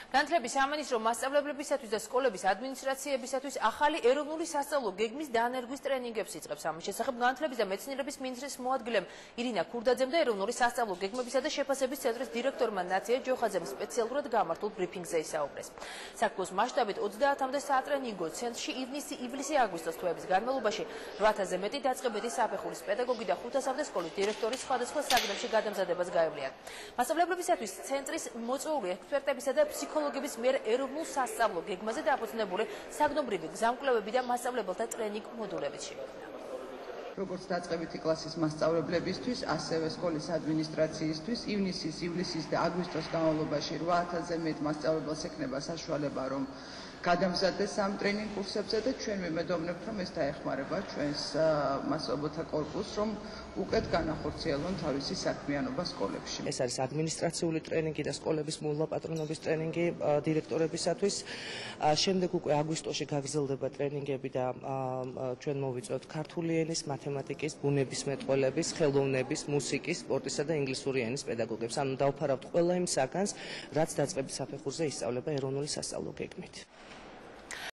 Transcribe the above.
განათლების სამინისტრო მასწავლებლებისათვის და სკოლების ადმინისტრაციებისათვის ახალი ეროვნული სასწავლო გეგმის დანერგვის ტრენინგებს იწყებს. ამის შესახებ განათლების და მეცნიერების მინისტრის მოადგილემ ირინა ქურდაძემ და ეროვნული სასწავლო გეგმებისა და შეფასების ცენტრის დირექტორმა ნათია ჯოხაძემ სპეციალურად გამართულ ბრიფინგზე ისაუბრეს. საქმის მასშტაბით 30-მდე სატრენინგო ცენტრში ივლისი-აგვისტოს თვეების განმავლობაში 8000-ზე მეტი დაწყებითი საფეხურის პედაგოგი და 500-მდე სკოლის დირექტორი სხვადასხვა საგნებში გადამზადებას გაევლიან. მასწავლებლებისათვის ცენტრის მოწვეული ექსპერტებისა და ფსიქოლოგების მიერ ეროვნულ სასწავლო გეგმაზე დაფუძნებული საგნობრივი გზამკვლევები და მასწავლებელთა ტრენინგ მოდულებიც შეიქმნა. როგორც დაწყებითი კლასის მასწავლებლებისთვის, ასევე სკოლის ადმინისტრაციისთვის ივლისის და აგვისტოს განმავლობაში 8000-ზე მეტ მასწავლებელს ექნება საშუალება, რომ გადამზადდეს ამ ტრენინგ კურსებზე და ჩვენ ვიმედოვნებთ, რომ ეს დაეხმარება ჩვენს მასწავლებელთა კორპუსს, რომ უკეთ განახორციელონ თავისი საქმიანობა სკოლებში. ეს არის ადმინისტრაციული ტრენინგი და სკოლების მოვლა-პატრონობის ტრენინგი დირექტორებისათვის. შემდეგ უკვე აგვისტოში გაგრძელდება ტრენინგები და ჩვენ მოვიწვევთ ქართული ენის, მათემატიკის, ბუნებისმეტყველების, ხელოვნების, მუსიკის, სპორტისა და ინგლისური ენის პედაგოგებს. ანუ დავფარავთ ყველა იმ საგანს, რაც დაწყების საფეხურზე ისწავლება ეროვნული სასწავლო გეგმით.